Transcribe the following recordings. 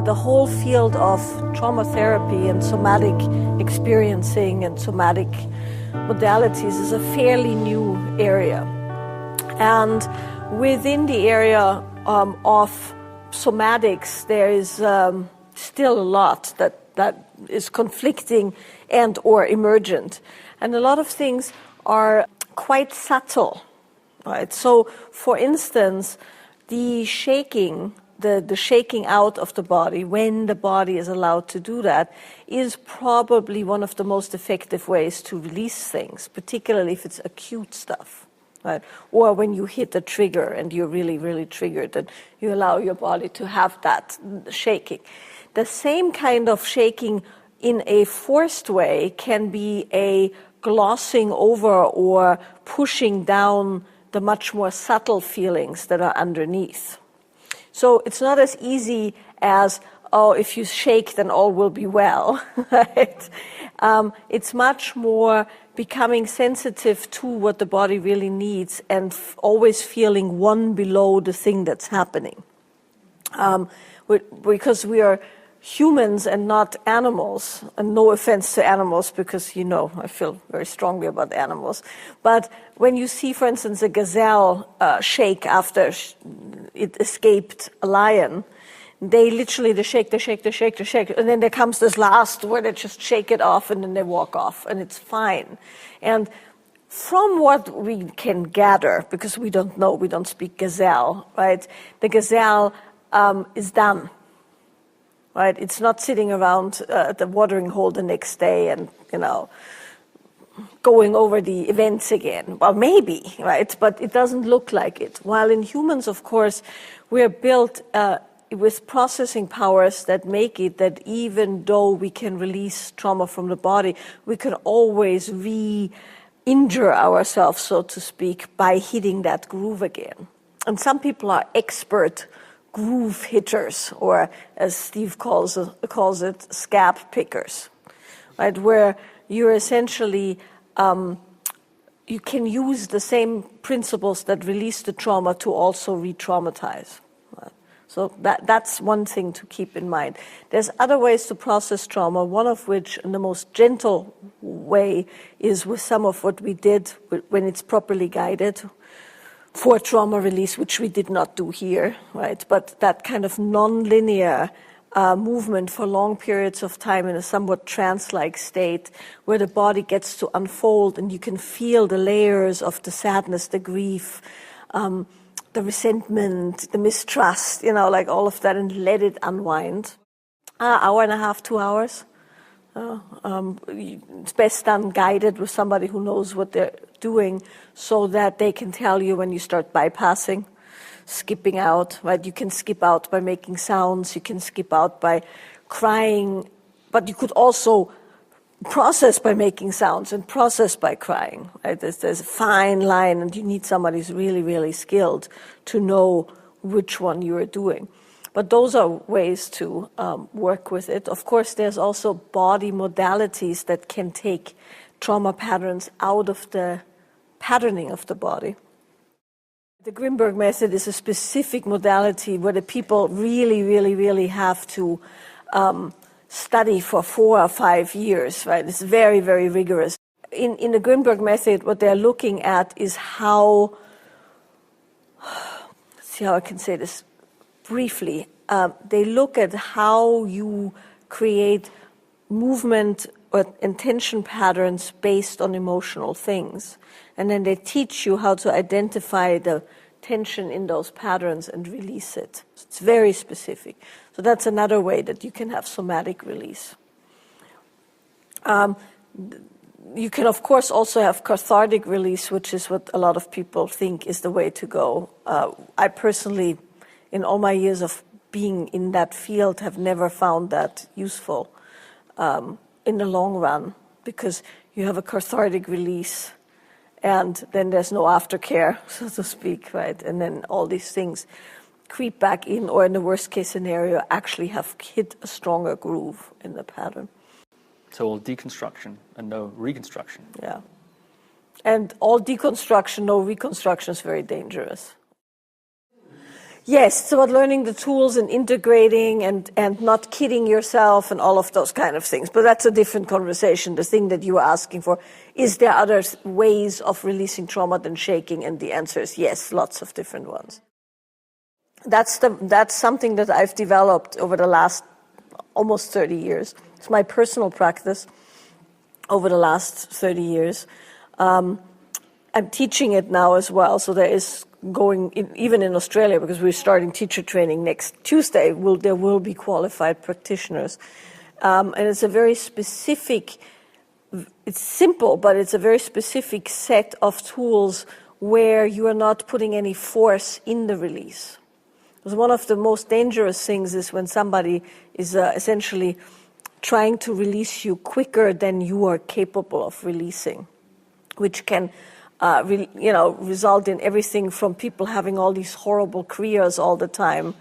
the whole field of trauma therapy and somatic experiencing and somatic modalities is a fairly new area. And within the area of somatics, there is still a lot that is conflicting and or emergent. And a lot of things are quite subtle, right? So, for instance, the shaking, the shaking out of the body, when the body is allowed to do that, is probably one of the most effective ways to release things, particularly if it's acute stuff, right? Or when you hit a trigger and you're really, really triggered, and you allow your body to have that shaking. The same kind of shaking in a forced way can be a glossing over or pushing down the much more subtle feelings that are underneath. So it's not as easy as, oh, if you shake, then all will be well, right? It's much more becoming sensitive to what the body really needs and always feeling one below the thing that's happening. Because we are humans and not animals, and no offense to animals because, I feel very strongly about animals. But when you see, for instance, a gazelle shake after it escaped a lion, they shake, and then there comes this last where they just shake it off and then they walk off, and it's fine. And from what we can gather, because we don't know, we don't speak gazelle, right? The gazelle is done. Right? It's not sitting around at the watering hole the next day and, going over the events again. Well, maybe, right? But it doesn't look like it. While in humans, of course, we're built with processing powers that make it that even though we can release trauma from the body, we can always re-injure ourselves, so to speak, by hitting that groove again. And some people are expert groove hitters, or as Steve calls it, scab pickers, right? Where you're essentially, you can use the same principles that release the trauma to also re-traumatize. Right? So that's one thing to keep in mind. There's other ways to process trauma, one of which, in the most gentle way, is with some of what we did when it's properly guided, for trauma release, which we did not do here, right? But that kind of non-linear movement for long periods of time in a somewhat trance-like state where the body gets to unfold and you can feel the layers of the sadness, the grief, the resentment, the mistrust, like all of that, and let it unwind. Hour and a half, 2 hours. It's best done guided with somebody who knows what they're doing so that they can tell you when you start bypassing, skipping out, right? You can skip out by making sounds, you can skip out by crying, but you could also process by making sounds and process by crying, right? There's a fine line, and you need somebody who's really, really skilled to know which one you are doing. But those are ways to work with it. Of course, there's also body modalities that can take trauma patterns out of the patterning of the body. The Grinberg Method is a specific modality where the people really, really, really have to study for 4 or 5 years, right? It's very, very rigorous. In the Grinberg Method, what they're looking at is how, let's see how I can say this briefly. They look at how you create movement or intention patterns based on emotional things. And then they teach you how to identify the tension in those patterns and release it. It's very specific. So that's another way that you can have somatic release. You can, of course, also have cathartic release, which is what a lot of people think is the way to go. I personally, in all my years of being in that field, have never found that useful in the long run, because you have a cathartic release and then there's no aftercare, so to speak, right? And then all these things creep back in, or in the worst case scenario, actually have hit a stronger groove in the pattern. So all deconstruction and no reconstruction. Yeah. And all deconstruction, no reconstruction is very dangerous. Yes, it's about learning the tools and integrating and not kidding yourself and all of those kind of things. But that's a different conversation. The thing that you were asking for, is there other ways of releasing trauma than shaking? And the answer is yes, lots of different ones. That's something that I've developed over the last almost 30 years. It's my personal practice over the last 30 years. I'm teaching it now as well, so there is even in Australia, because we're starting teacher training next Tuesday, there will be qualified practitioners. And it's a very specific, it's simple, but it's a very specific set of tools where you are not putting any force in the release. Because one of the most dangerous things is when somebody is essentially trying to release you quicker than you are capable of releasing, which can result in everything from people having all these horrible kriyas all the time,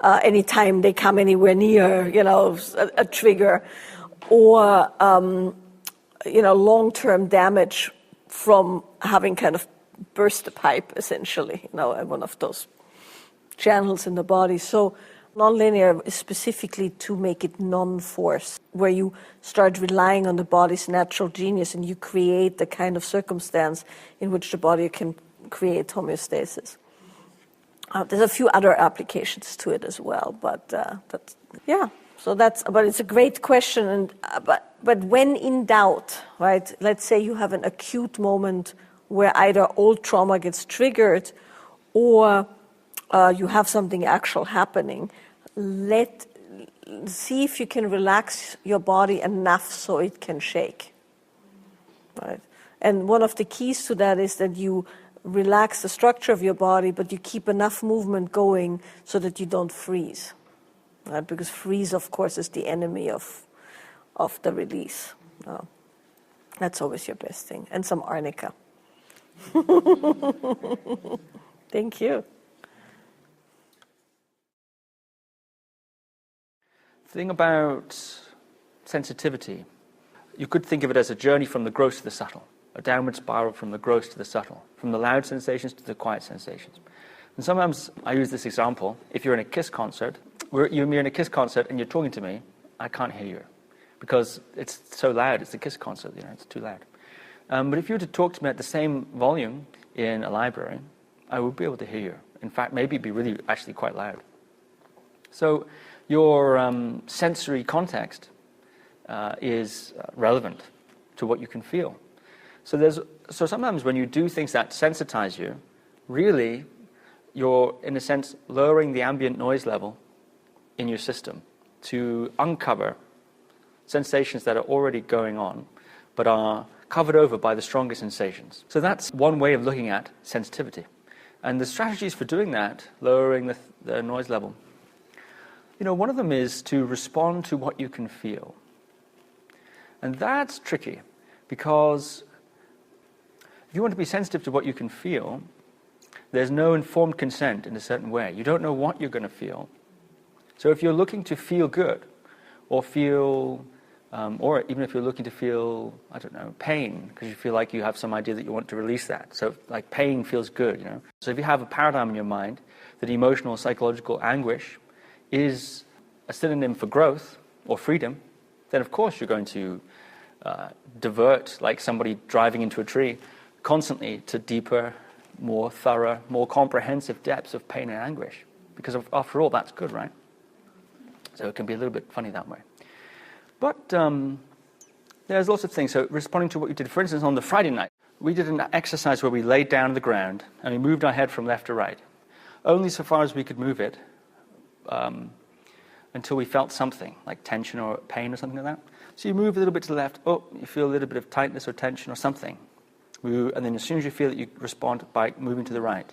anytime they come anywhere near, a trigger, or, long-term damage from having kind of burst the pipe, essentially, one of those channels in the body. So nonlinear is specifically to make it non-force, where you start relying on the body's natural genius and you create the kind of circumstance in which the body can create homeostasis. There's a few other applications to it as well, but but it's a great question. And but when in doubt, right? Let's say you have an acute moment where either old trauma gets triggered, or you have something actual happening. See if you can relax your body enough so it can shake, right? And one of the keys to that is that you relax the structure of your body, but you keep enough movement going so that you don't freeze, right? Because freeze, of course, is the enemy of the release. That's always your best thing. And some arnica. Thank you. The thing about sensitivity, you could think of it as a journey from the gross to the subtle, a downward spiral from the gross to the subtle, from the loud sensations to the quiet sensations. And sometimes I use this example. If you're in a Kiss concert, you're in a Kiss concert and you're talking to me, I can't hear you because it's so loud. It's a Kiss concert, it's too loud. But if you were to talk to me at the same volume in a library, I would be able to hear you. In fact, maybe it'd be really actually quite loud. So your sensory context is relevant to what you can feel. So sometimes when you do things that sensitize you, really you're, in a sense, lowering the ambient noise level in your system to uncover sensations that are already going on, but are covered over by the stronger sensations. So that's one way of looking at sensitivity. And the strategies for doing that, lowering the noise level, one of them is to respond to what you can feel. And that's tricky, because if you want to be sensitive to what you can feel, there's no informed consent in a certain way. You don't know what you're going to feel. So if you're looking to feel good, or or even if you're looking to feel, pain, because you feel like you have some idea that you want to release that. So like pain feels good, So if you have a paradigm in your mind that emotional or psychological anguish is a synonym for growth or freedom, then of course you're going to divert, like somebody driving into a tree, constantly to deeper, more thorough, more comprehensive depths of pain and anguish. Because after all, that's good, right? So it can be a little bit funny that way. But there's lots of things. So responding to what you did, for instance, on the Friday night, we did an exercise where we laid down on the ground and we moved our head from left to right, only so far as we could move it, until we felt something, like tension or pain or something like that. So you move a little bit to the left, you feel a little bit of tightness or tension or something. And then as soon as you feel it, you respond by moving to the right.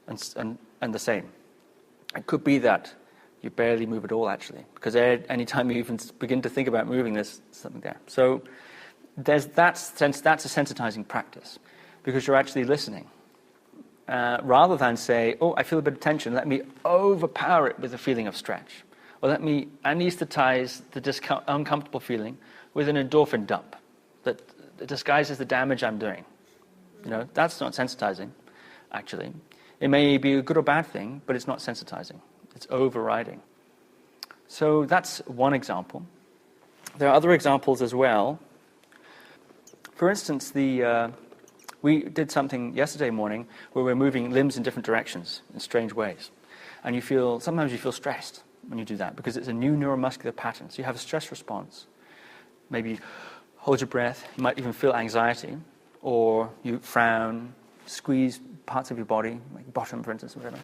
And the same. It could be that you barely move at all, actually, because any time you even begin to think about moving, there's something there. So there's that sense, that's a sensitizing practice, because you're actually listening. Rather than say, I feel a bit of tension, let me overpower it with a feeling of stretch. Or let me anesthetize the uncomfortable feeling with an endorphin dump that disguises the damage I'm doing. That's not sensitizing, actually. It may be a good or bad thing, but it's not sensitizing. It's overriding. So that's one example. There are other examples as well. For instance, we did something yesterday morning where we're moving limbs in different directions in strange ways. And sometimes you feel stressed when you do that because it's a new neuromuscular pattern. So you have a stress response. Maybe you hold your breath. You might even feel anxiety, or you frown, squeeze parts of your body, like bottom, for instance, or whatever.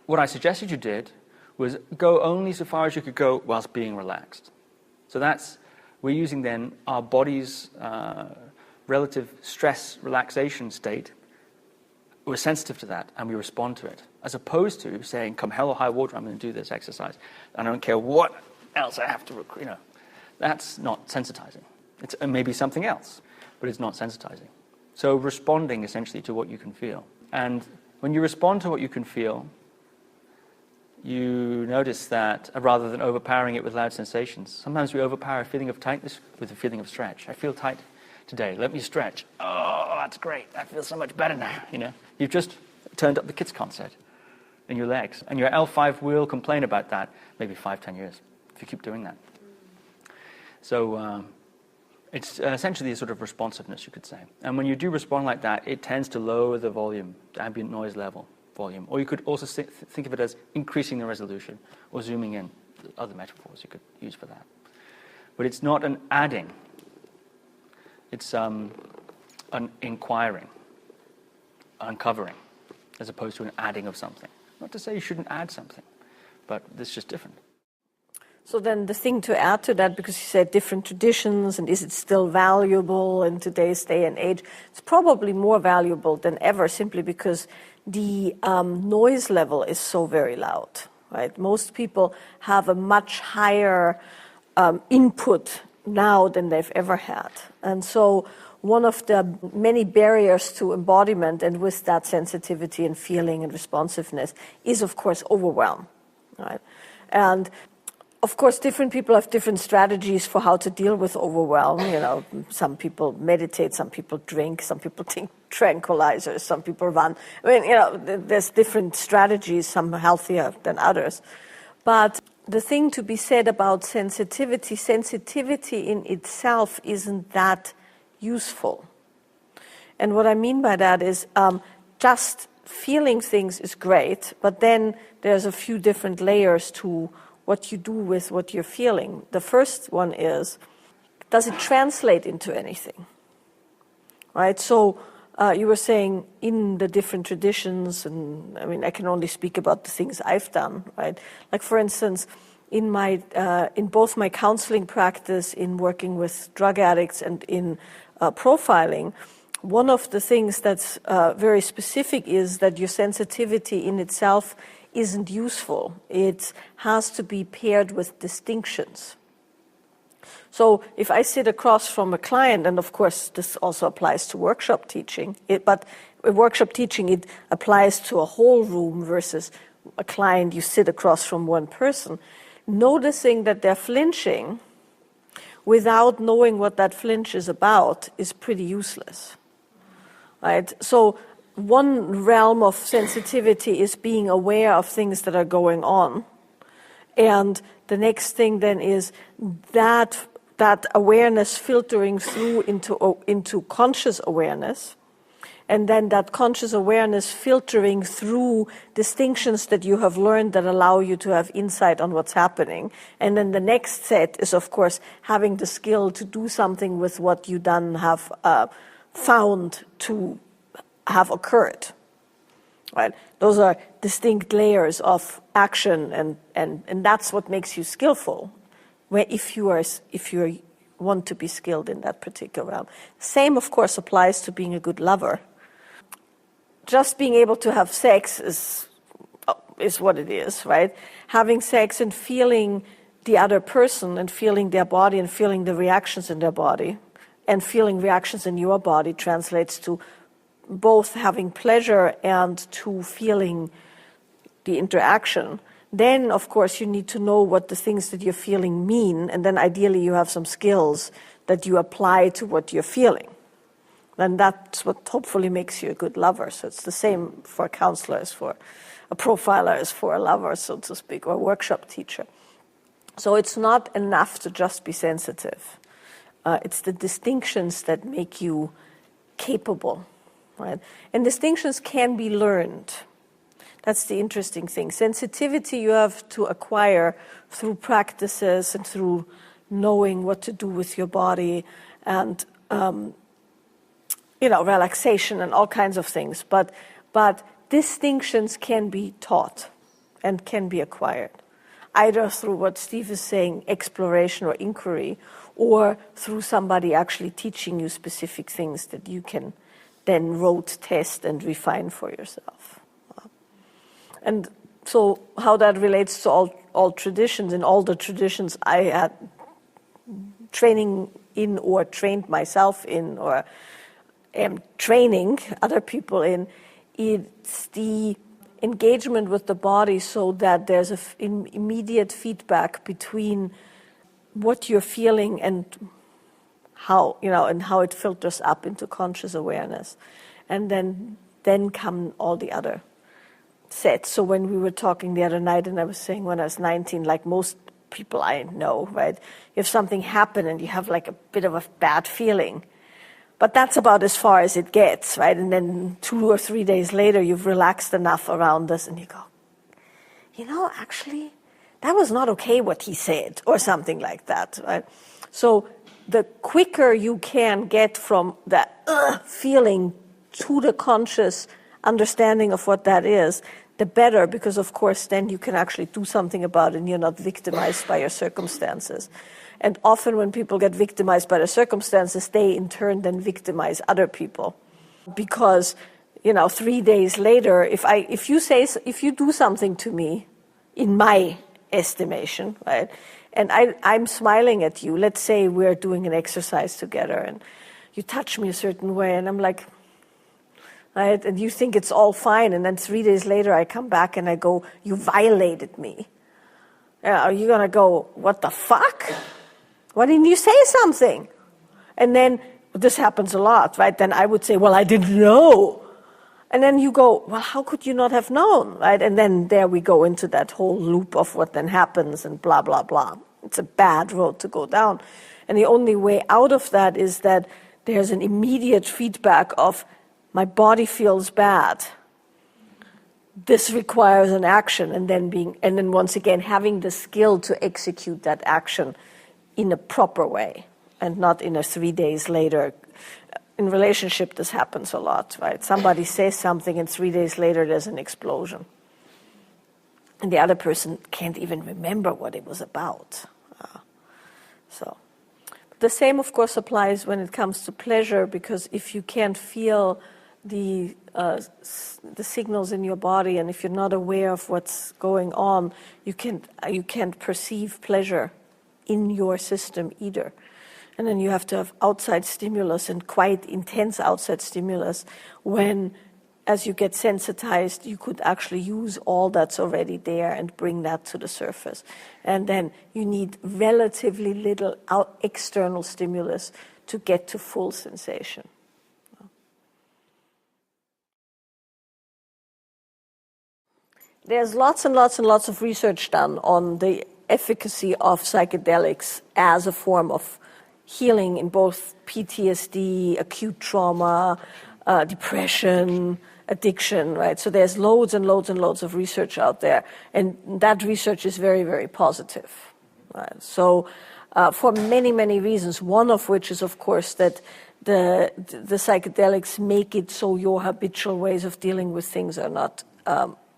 What I suggested you did was go only so far as you could go whilst being relaxed. So we're using then our body's relative stress relaxation state. We're sensitive to that and we respond to it, as opposed to saying, come hell or high water, I'm going to do this exercise. I don't care what else I have to, That's not sensitizing. It's maybe something else, but it's not sensitizing. So responding essentially to what you can feel. And when you respond to what you can feel, you notice that rather than overpowering it with loud sensations, sometimes we overpower a feeling of tightness with a feeling of stretch. I feel tight today. Let me stretch. Oh, that's great. I feel so much better now. You've just turned up the kids' concert in your legs. And your L5 will complain about that maybe 5-10 years if you keep doing that. So it's essentially a sort of responsiveness, you could say. And when you do respond like that, it tends to lower the volume, the ambient noise level volume. Or you could also think of it as increasing the resolution or zooming in. Other metaphors you could use for that. But it's not an adding. It's an inquiring, uncovering, as opposed to an adding of something. Not to say you shouldn't add something, but it's just different. So then the thing to add to that, because you said different traditions, and is it still valuable in today's day and age? It's probably more valuable than ever, simply because the noise level is so very loud, right? Most people have a much higher input now than they've ever had. And so one of the many barriers to embodiment, and with that sensitivity and feeling and responsiveness, is of course overwhelm, right? And of course, different people have different strategies for how to deal with overwhelm. Some people meditate, some people drink, some people take tranquilizers, some people run. There's different strategies, some healthier than others. But the thing to be said about sensitivity in itself isn't that useful. And what I mean by that is just feeling things is great, but then there's a few different layers to what you do with what you're feeling. The first one is, does it translate into anything? Right? So you were saying in the different traditions, and I can only speak about the things I've done, right? Like for instance, in both my counseling practice, in working with drug addicts, and in profiling, one of the things that's very specific is that your sensitivity in itself isn't useful. It has to be paired with distinctions. So if I sit across from a client, and of course this also applies to workshop teaching, but workshop teaching, it applies to a whole room versus a client, you sit across from one person. Noticing that they're flinching without knowing what that flinch is about is pretty useless, right? So one realm of sensitivity is being aware of things that are going on. And the next thing then is that awareness filtering through into conscious awareness. And then that conscious awareness filtering through distinctions that you have learned that allow you to have insight on what's happening. And then the next set is, of course, having the skill to do something with what you then have found to have occurred, right? Those are distinct layers of action, and that's what makes you skillful. Where if you want to be skilled in that particular realm, same of course applies to being a good lover. Just being able to have sex is what it is, right? Having sex and feeling the other person and feeling their body and feeling the reactions in their body and feeling reactions in your body translates to both having pleasure and to feeling the interaction. Then, of course, you need to know what the things that you're feeling mean, and then ideally you have some skills that you apply to what you're feeling, And that's what hopefully makes you a good lover. So it's the same for a counselor as for a profiler, as for a lover, so to speak, or a workshop teacher. So it's not enough to just be sensitive. It's the distinctions that make you capable, right? And distinctions can be learned. That's the interesting thing. Sensitivity you have to acquire through practices and through knowing what to do with your body and relaxation and all kinds of things. But distinctions can be taught and can be acquired, either through what Steve is saying, exploration or inquiry, or through somebody actually teaching you specific things that you can then rote test and refine for yourself. And so how that relates to all traditions, in all the traditions I had training in or trained myself in or am training other people in, it's the engagement with the body so that there's an immediate feedback between what you're feeling and how it filters up into conscious awareness. And then come all the other sets. So when we were talking the other night and I was saying when I was 19, like most people I know, right, if something happened and you have like a bit of a bad feeling, but that's about as far as it gets, right? And then 2 or 3 days later, you've relaxed enough around this and you go, actually, that was not okay what he said, or something like that, right? So the quicker you can get from that feeling to the conscious understanding of what that is, the better, because of course then you can actually do something about it and you're not victimized by your circumstances. And often when people get victimized by their circumstances, they in turn then victimize other people. Because, 3 days later, if you do something to me, in my estimation, right, and I'm smiling at you, let's say we're doing an exercise together and you touch me a certain way and I'm like, right, and you think it's all fine, and then 3 days later I come back and I go, you violated me. Are you going to go, what the fuck? Why didn't you say something? And then, this happens a lot, right? Then I would say, well, I didn't know. And then you go, well, how could you not have known, right? And then there we go into that whole loop of what then happens and blah, blah, blah. It's a bad road to go down. And the only way out of that is that there's an immediate feedback of, my body feels bad. This requires an action, and then once again having the skill to execute that action in a proper way, and not in a 3 days later. In relationship, this happens a lot, right? Somebody says something, and 3 days later there's an explosion, and the other person can't even remember what it was about. So, the same, of course, applies when it comes to pleasure, because if you can't feel the signals in your body, and if you're not aware of what's going on, you can't perceive pleasure in your system either. And then you have to have outside stimulus, and quite intense outside stimulus, when, as you get sensitized, you could actually use all that's already there and bring that to the surface. And then you need relatively little external stimulus to get to full sensation. There's lots and lots and lots of research done on the efficacy of psychedelics as a form of healing in both PTSD, acute trauma, depression, addiction, right? So there's loads and loads and loads of research out there, and that research is very, very positive. Right? So for many, many reasons, one of which is, of course, that the psychedelics make it so your habitual ways of dealing with things are not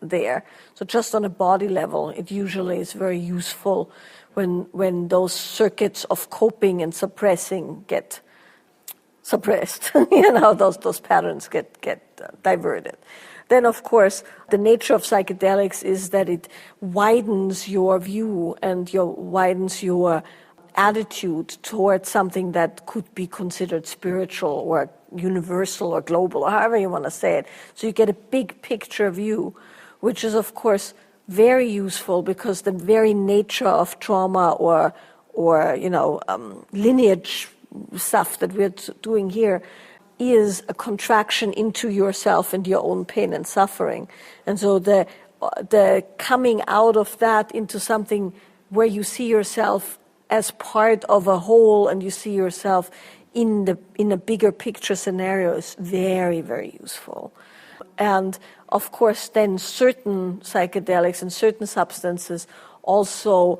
there. So just on a body level, it usually is very useful when those circuits of coping and suppressing get suppressed. Those patterns get diverted. Then, of course, the nature of psychedelics is that it widens your view and widens your attitude towards something that could be considered spiritual or universal or global, or however you want to say it. So you get a big picture view, which is, of course, very useful, because the very nature of trauma or lineage stuff that we're doing here is a contraction into yourself and your own pain and suffering. And so the coming out of that into something where you see yourself as part of a whole and you see yourself in a bigger picture scenario is very, very useful. And of course, then certain psychedelics and certain substances also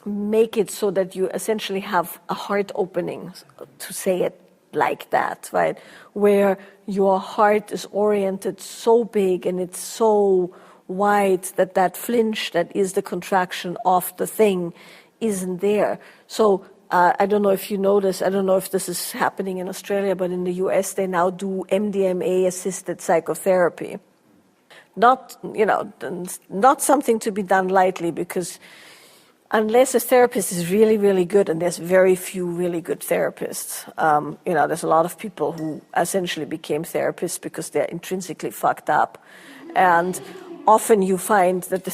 make it so that you essentially have a heart opening, to say it like that, right? Where your heart is oriented so big and it's so wide that flinch that is the contraction of the thing isn't there. So I don't know if you notice, I don't know if this is happening in Australia, but in the US they now do MDMA-assisted psychotherapy. Not something to be done lightly, because unless a therapist is really, really good, and there's very few really good therapists, there's a lot of people who essentially became therapists because they're intrinsically fucked up. And often you find that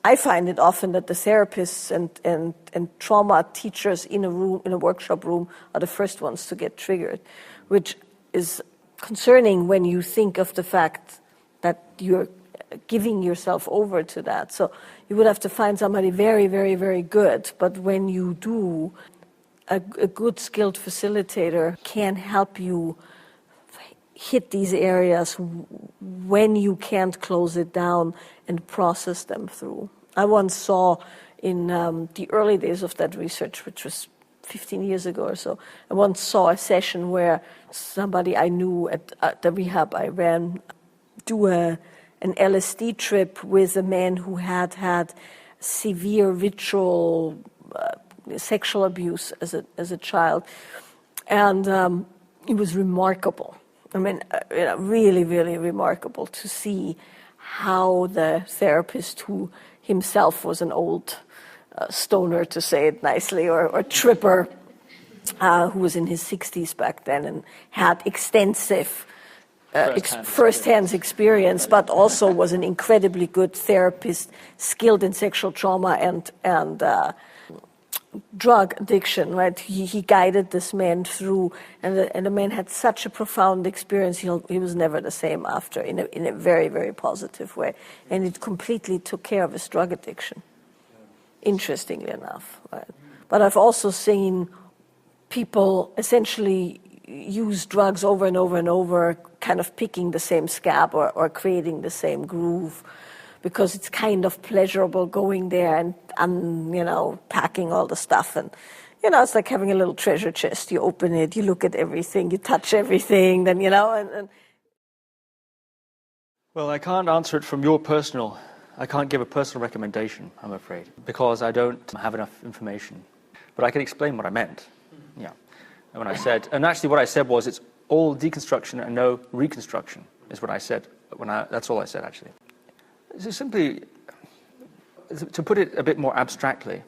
I find it often that the therapists and trauma teachers in a workshop room are the first ones to get triggered, which is concerning when you think of the fact that you're giving yourself over to that. So you would have to find somebody very, very, very good. But when you do, a good skilled facilitator can help you hit these areas when you can't close it down and process them through. I once saw in the early days of that research, which was 15 years ago or so, I once saw a session where somebody I knew at the rehab I ran do an LSD trip with a man who had severe ritual sexual abuse as a child, and it was remarkable. I mean, really, really remarkable to see how the therapist, who himself was an old stoner, to say it nicely, or tripper, who was in his 60s back then and had extensive first-hand experience, but also was an incredibly good therapist, skilled in sexual trauma and drug addiction, right? He guided this man through, and the man had such a profound experience. He was never the same after, in a very, very positive way, and it completely took care of his drug addiction, interestingly enough, right? But I've also seen people essentially use drugs over and over and over, kind of picking the same scab or creating the same groove, because it's kind of pleasurable going there and packing all the stuff. And, it's like having a little treasure chest. You open it, you look at everything, you touch everything, then, and Well, I can't answer it from I can't give a personal recommendation, I'm afraid, because I don't have enough information. But I can explain what I meant. Yeah. And what I said was, it's all deconstruction and no reconstruction, is what I said. That's all I said, actually. This is simply, to put it a bit more abstractly,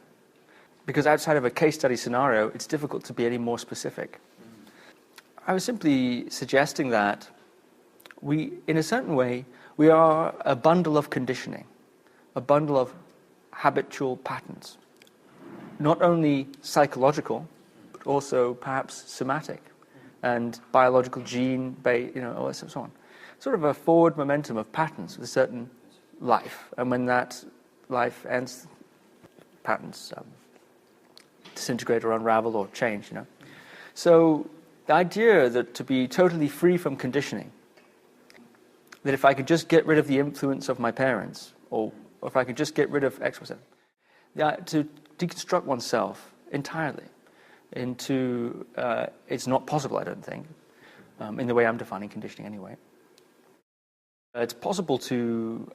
because outside of a case study scenario, it's difficult to be any more specific. I was simply suggesting that in a certain way, we are a bundle of conditioning, a bundle of habitual patterns, not only psychological, but also perhaps somatic and biological all this and so on. Sort of a forward momentum of patterns with a certain life, and when that life ends, patterns disintegrate or unravel or change. So the idea that to be totally free from conditioning, that if I could just get rid of the influence of my parents, or if I could just get rid of X, Y, Z, to deconstruct oneself entirely into, it's not possible, I don't think, in the way I'm defining conditioning anyway. It's possible to,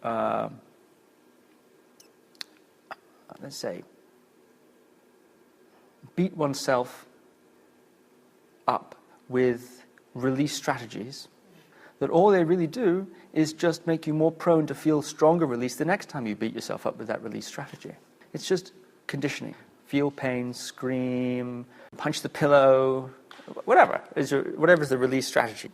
let's say, beat oneself up with release strategies that all they really do is just make you more prone to feel stronger release the next time you beat yourself up with that release strategy. It's just conditioning. Feel pain, scream, punch the pillow, whatever's the release strategy.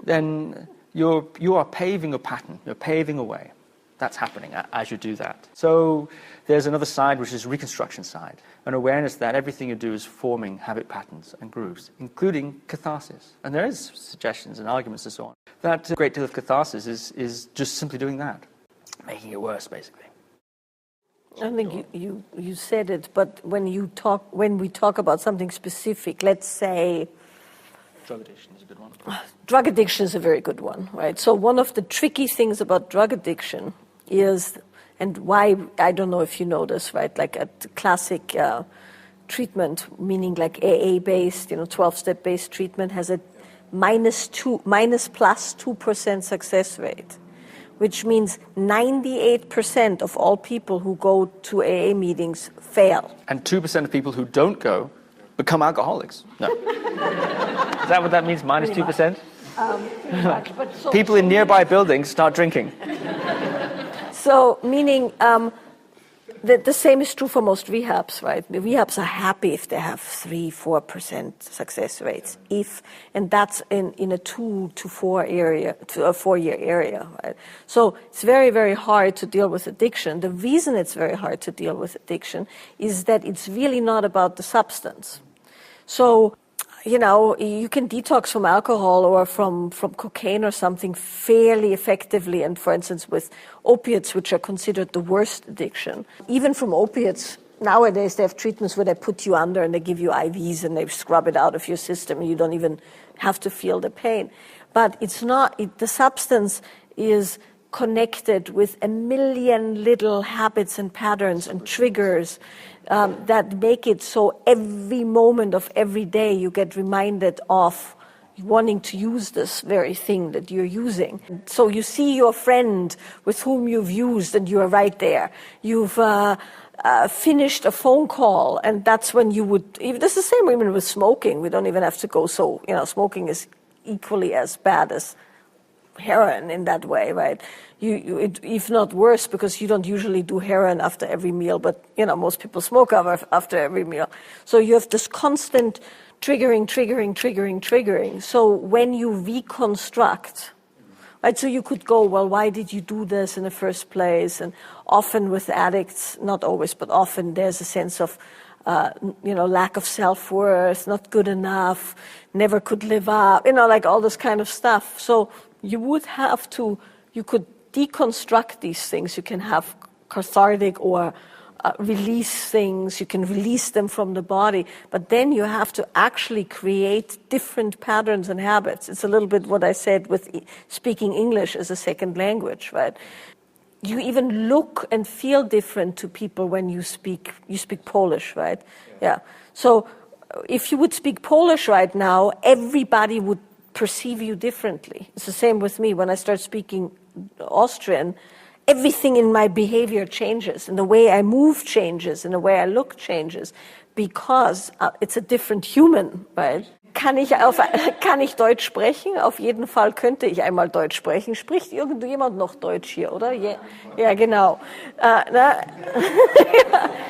Then you are paving a pattern, you're paving a way. That's happening as you do that. So there's another side, which is reconstruction side, an awareness that everything you do is forming habit patterns and grooves, including catharsis. And there is suggestions and arguments and so on that a great deal of catharsis is just simply doing that, making it worse, basically. I think you said it, but when we talk about something specific, let's say Drug addiction is a good one. Drug addiction is a very good one, right? So one of the tricky things about drug addiction is, and why, I don't know if you know this, right? Like a classic treatment, meaning like AA-based, 12-step-based treatment has a minus plus 2% success rate, which means 98% of all people who go to AA meetings fail. And 2% of people who don't go become alcoholics. No. Is that what that means, minus 2%? People in nearby buildings start drinking. So, meaning the same is true for most rehabs, right? The rehabs are happy if they have 3-4% success rates, and that's in a 2 to 4 area, to a 4-year area, right? So it's very, very hard to deal with addiction. The reason it's very hard to deal with addiction is that it's really not about the substance. So, you can detox from alcohol or from cocaine or something fairly effectively, and for instance with opiates, which are considered the worst addiction. Even from opiates, nowadays they have treatments where they put you under and they give you IVs and they scrub it out of your system and you don't even have to feel the pain. But it's not, the substance is connected with a million little habits and patterns and triggers that make it so every moment of every day you get reminded of wanting to use this very thing that you're using. So you see your friend with whom you've used and you're right there. You've finished a phone call, and that's when you would, this is the same even with smoking. We don't even have to go so, smoking is equally as bad as heroin in that way, right? If not worse, because you don't usually do heroin after every meal, but most people smoke after every meal. So you have this constant triggering. So when you reconstruct, right? So you could go, well, why did you do this in the first place? And often with addicts, not always, but often there's a sense of lack of self-worth, not good enough, never could live up, like all this kind of stuff. So you could deconstruct these things. You can have cathartic or release things. You can release them from the body. But then you have to actually create different patterns and habits. It's a little bit what I said with speaking English as a second language, right? You even look and feel different to people when you speak Polish, right? Yeah. So if you would speak Polish right now, everybody would perceive you differently. It's the same with me. When I start speaking Austrian, everything in my behavior changes, and the way I move changes, and the way I look changes, because it's a different human, right? Kann ich Deutsch sprechen? Auf jeden Fall könnte ich einmal Deutsch sprechen. Spricht irgendjemand noch Deutsch hier, oder? Ja, genau.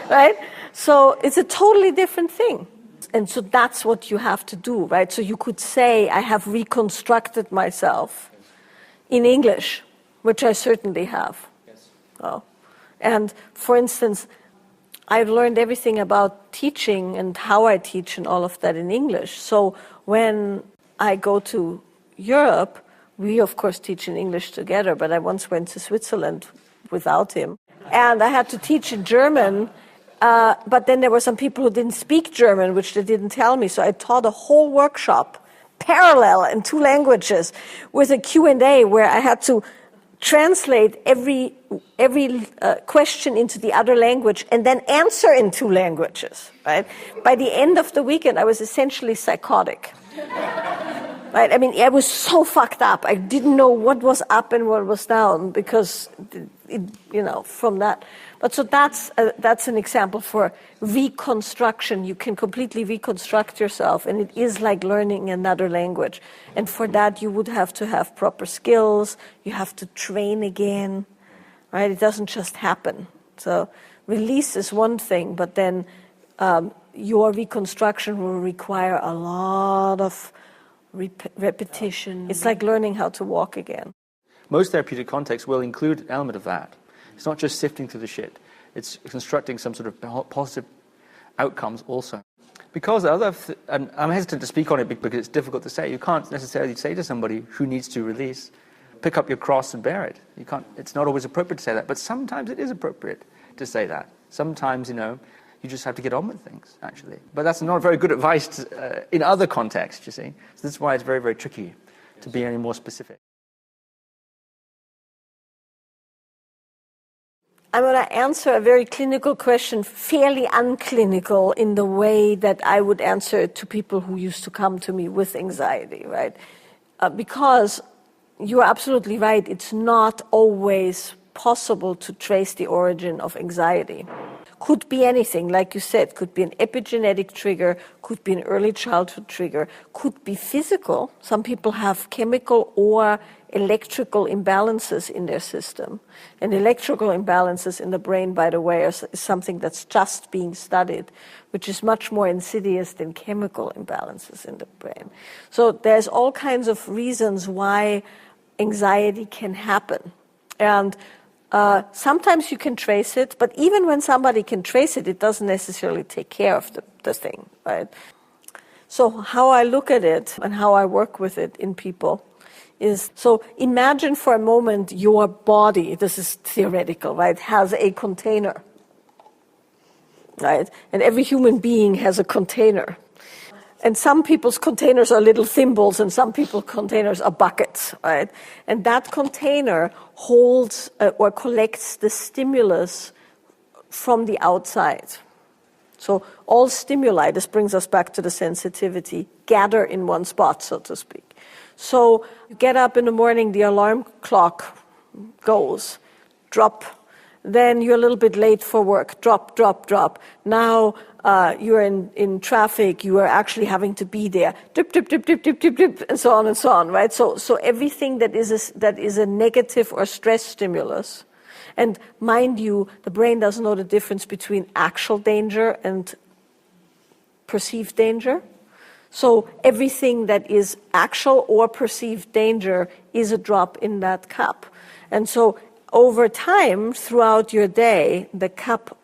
Right? So it's a totally different thing. And so that's what you have to do, right? So you could say, I have reconstructed myself in English, which I certainly have. Yes. Oh. And for instance, I've learned everything about teaching and how I teach and all of that in English. So when I go to Europe, we of course teach in English together, but I once went to Switzerland without him. And I had to teach in German. But then there were some people who didn't speak German, which they didn't tell me. So I taught a whole workshop, parallel in 2 languages, with a Q&A where I had to translate every question into the other language and then answer in 2 languages, right? By the end of the weekend, I was essentially psychotic. Right? I mean, I was so fucked up. I didn't know what was up and what was down because, from that. But so that's an example for reconstruction. You can completely reconstruct yourself, and it is like learning another language. And for that, you would have to have proper skills. You have to train again, right? It doesn't just happen. So release is one thing, but then your reconstruction will require a lot of repetition. It's like learning how to walk again. Most therapeutic contexts will include an element of that. It's not just sifting through the shit. It's constructing some sort of positive outcomes also. Because and I'm hesitant to speak on it because it's difficult to say. You can't necessarily say to somebody who needs to release, pick up your cross and bear it. You can't. It's not always appropriate to say that, but sometimes it is appropriate to say that. Sometimes, you just have to get on with things, actually. But that's not very good advice in other contexts, you see. So this is why it's very, very tricky to be any more specific. I'm going to answer a very clinical question, fairly unclinical in the way that I would answer it to people who used to come to me with anxiety, right? Because you're absolutely right, it's not always possible to trace the origin of anxiety. Could be anything, like you said, could be an epigenetic trigger, could be an early childhood trigger, could be physical. Some people have chemical or electrical imbalances in their system. And electrical imbalances in the brain, by the way, is something that's just being studied, which is much more insidious than chemical imbalances in the brain. So there's all kinds of reasons why anxiety can happen. And sometimes you can trace it, but even when somebody can trace it, it doesn't necessarily take care of the thing, right? So how I look at it and how I work with it in people is, so imagine for a moment your body, this is theoretical, right, has a container, right? And every human being has a container. And some people's containers are little thimbles and some people's containers are buckets, right? And that container holds or collects the stimulus from the outside. So all stimuli, this brings us back to the sensitivity, gather in one spot, so to speak. So you get up in the morning, the alarm clock goes, drop. Then you're a little bit late for work, drop, drop, drop. Now you're in traffic, you are actually having to be there, dip, dip, dip, dip, dip, dip, dip, and so on, right? So everything that is a negative or stress stimulus, and mind you, the brain doesn't know the difference between actual danger and perceived danger. So everything that is actual or perceived danger is a drop in that cup. And so over time, throughout your day, the cup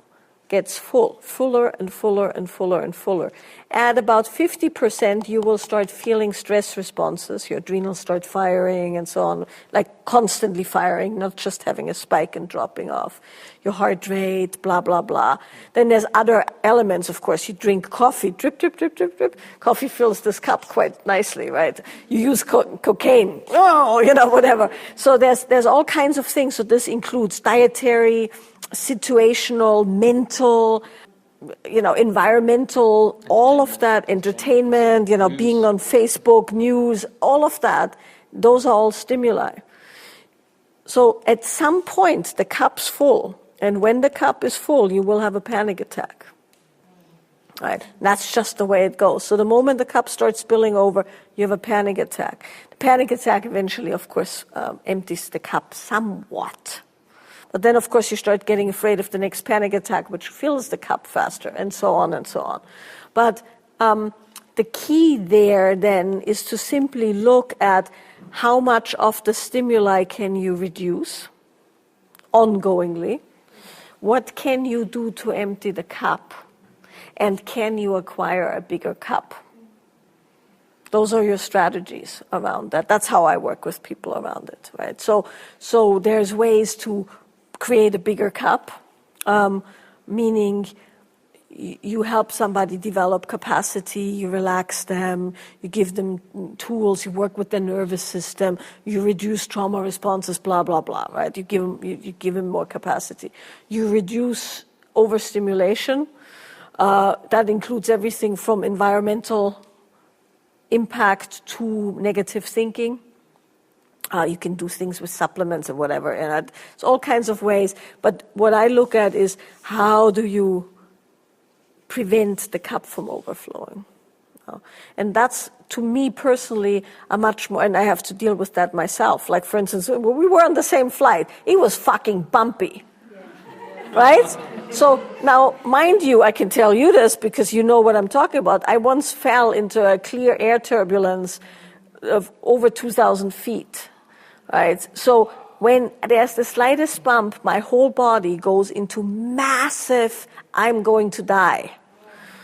gets fuller and fuller and fuller and fuller. At about 50%, you will start feeling stress responses. Your adrenals start firing and so on, like constantly firing, not just having a spike and dropping off. Your heart rate, blah, blah, blah. Then there's other elements, of course. You drink coffee, drip, drip, drip, drip, drip. Coffee fills this cup quite nicely, right? You use cocaine, whatever. So there's all kinds of things. So this includes dietary, situational, mental, environmental, all of that, entertainment, being on Facebook, news, all of that, those are all stimuli. So at some point, the cup's full. And when the cup is full, you will have a panic attack. Right? That's just the way it goes. So the moment the cup starts spilling over, you have a panic attack. The panic attack eventually, of course, empties the cup somewhat. But then, of course, you start getting afraid of the next panic attack, which fills the cup faster, and so on and so on. But the key there, then, is to simply look at how much of the stimuli can you reduce ongoingly, what can you do to empty the cup, and can you acquire a bigger cup? Those are your strategies around that. That's how I work with people around it, right? So there's ways to create a bigger cup, meaning you help somebody develop capacity, you relax them, you give them tools, you work with their nervous system, you reduce trauma responses, blah, blah, blah, right? You give them more capacity. You reduce overstimulation. That includes everything from environmental impact to negative thinking. You can do things with supplements or whatever, and it's all kinds of ways. But what I look at is how do you prevent the cup from overflowing? And that's, to me personally, a much more, and I have to deal with that myself. Like, for instance, when we were on the same flight, it was fucking bumpy, right? So now, mind you, I can tell you this because you know what I'm talking about. I once fell into a clear air turbulence of over 2,000 feet. right? So when there's the slightest bump, my whole body goes into massive, I'm going to die.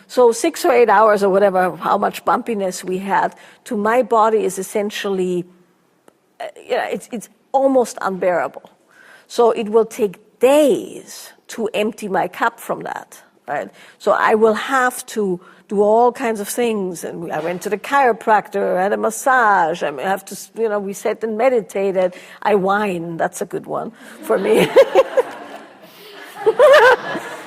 So 6 or 8 hours or whatever, how much bumpiness we had, to my body is essentially, it's almost unbearable. So it will take days to empty my cup from that, right? So I will have to do all kinds of things. And I went to the chiropractor, I had a massage, I have to, we sat and meditated. I whine, that's a good one for me.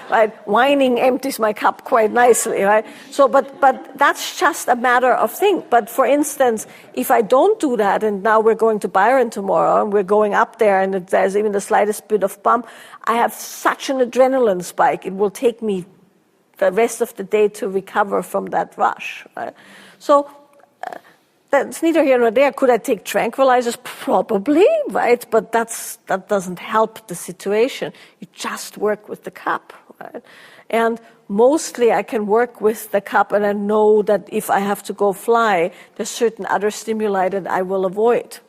Right? Whining empties my cup quite nicely, right? So, but that's just a matter of thing. But for instance, if I don't do that, and now we're going to Byron tomorrow, and we're going up there, and if there's even the slightest bit of bump, I have such an adrenaline spike. It will take me the rest of the day to recover from that rush, right? So that's neither here nor there. Could I take tranquilizers? Probably, right? But that doesn't help the situation. You just work with the cup, right? And mostly I can work with the cup, and I know that if I have to go fly, there's certain other stimuli that I will avoid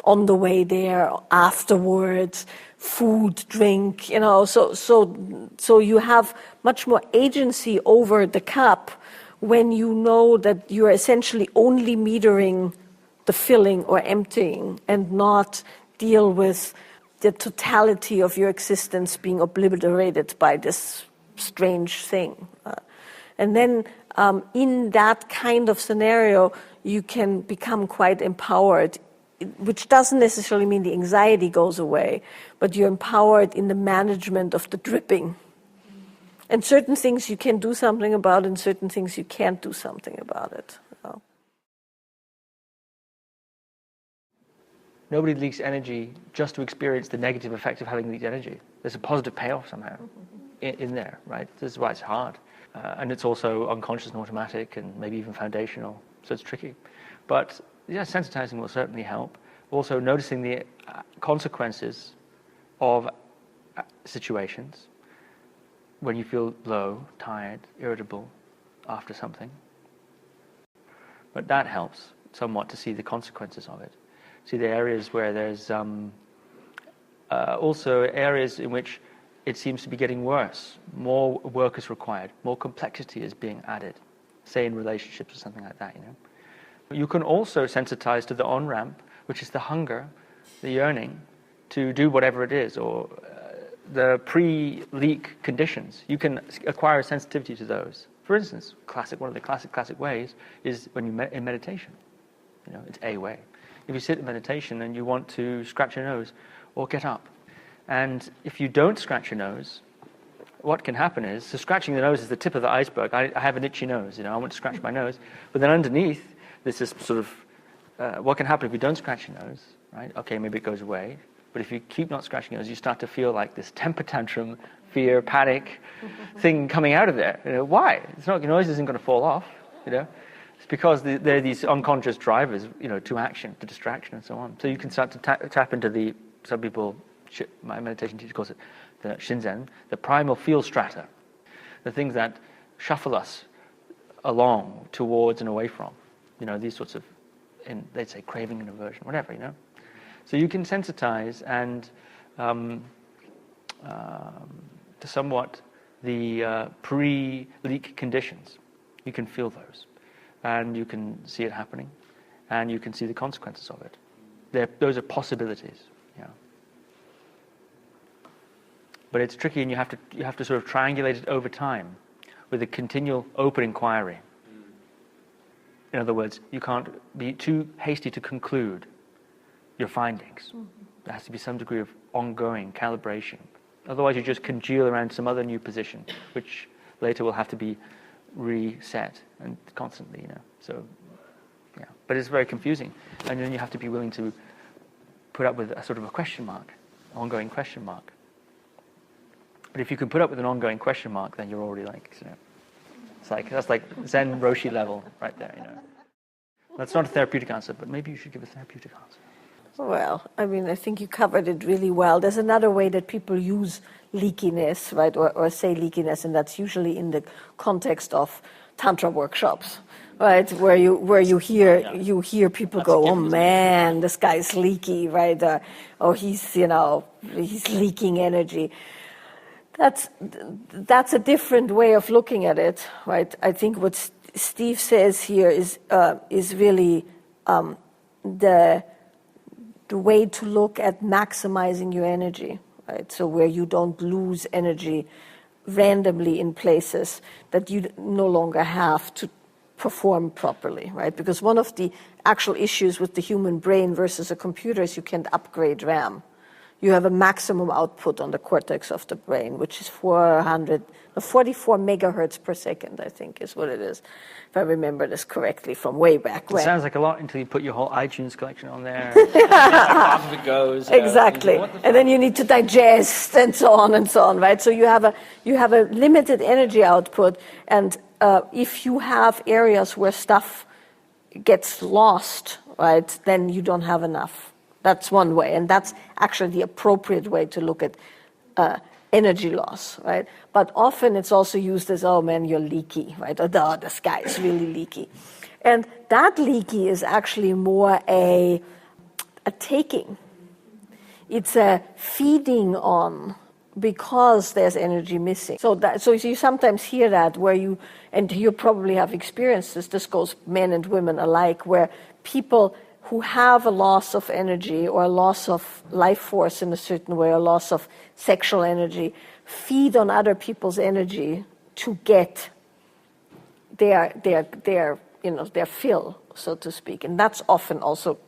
on the way there, afterwards, food, drink, so you have much more agency over the cup when you know that you're essentially only metering the filling or emptying and not deal with the totality of your existence being obliterated by this strange thing. And then in that kind of scenario, you can become quite empowered, which doesn't necessarily mean the anxiety goes away, but you're empowered in the management of the dripping. And certain things you can do something about, and certain things you can't do something about it. Nobody leaks energy just to experience the negative effect of having leaked energy. There's a positive payoff somehow in there, right? This is why it's hard. And it's also unconscious and automatic and maybe even foundational, so it's tricky. But yeah, sensitizing will certainly help. Also noticing the consequences of situations when you feel low, tired, irritable after something. But that helps somewhat to see the consequences of it. See the areas where there's also areas in which it seems to be getting worse. More work is required. More complexity is being added, say in relationships or something like that, You can also sensitize to the on-ramp, which is the hunger, the yearning to do whatever it is, or the pre-leak conditions. You can acquire a sensitivity to those. For instance, one of the classic ways is when you in meditation. It's a way. If you sit in meditation and you want to scratch your nose, or get up, and if you don't scratch your nose, what can happen is, so scratching the nose is the tip of the iceberg. I have an itchy nose, I want to scratch my nose, but then underneath, this is sort of what can happen if you don't scratch your nose, right? Okay, maybe it goes away. But if you keep not scratching your nose, you start to feel like this temper tantrum, fear, panic thing coming out of there. Why? It's not, your nose isn't going to fall off, It's because there are these unconscious drivers, to action, to distraction, and so on. So you can start to tap into some people, my meditation teacher calls it the Shinzen, the primal feel strata, the things that shuffle us along, towards and away from. These sorts of, they'd say craving and aversion, whatever, So you can sensitize and to somewhat the pre-leak conditions. You can feel those, and you can see it happening, and you can see the consequences of it. Those are possibilities, But it's tricky, and you have to sort of triangulate it over time with a continual open inquiry. In other words, you can't be too hasty to conclude your findings. There has to be some degree of ongoing calibration. Otherwise, you just congeal around some other new position, which later will have to be reset and constantly, So, but it's very confusing. And then you have to be willing to put up with a sort of a question mark, ongoing question mark. But if you can put up with an ongoing question mark, then you're already that's like Zen Roshi level right there, That's not a therapeutic answer, but maybe you should give a therapeutic answer. Well, I think you covered it really well. There's another way that people use leakiness, right, or say leakiness, and that's usually in the context of Tantra workshops, right? Where you hear people go, oh man, this guy's leaky, right? Oh, he's leaking energy. That's a different way of looking at it, right? I think what Steve says here is really the way to look at maximizing your energy, right? So where you don't lose energy randomly in places that you no longer have to perform properly, right? Because one of the actual issues with the human brain versus a computer is you can't upgrade RAM. You have a maximum output on the cortex of the brain, which is 44 megahertz per second, I think is what it is, if I remember this correctly from way back when. It sounds like a lot until you put your whole iTunes collection on there. Half of it goes. Exactly. And then you need to digest and so on, right? So you have a limited energy output, and if you have areas where stuff gets lost, right, then you don't have enough. That's one way, and that's actually the appropriate way to look at energy loss, right? But often it's also used as, oh man, you're leaky, right? Or, oh, this guy is really leaky. And that leaky is actually more a taking. It's a feeding on because there's energy missing. So you sometimes hear that where you probably have experienced this goes men and women alike, where people who have a loss of energy or a loss of life force in a certain way, or loss of sexual energy, feed on other people's energy to get their fill, so to speak. And that's often also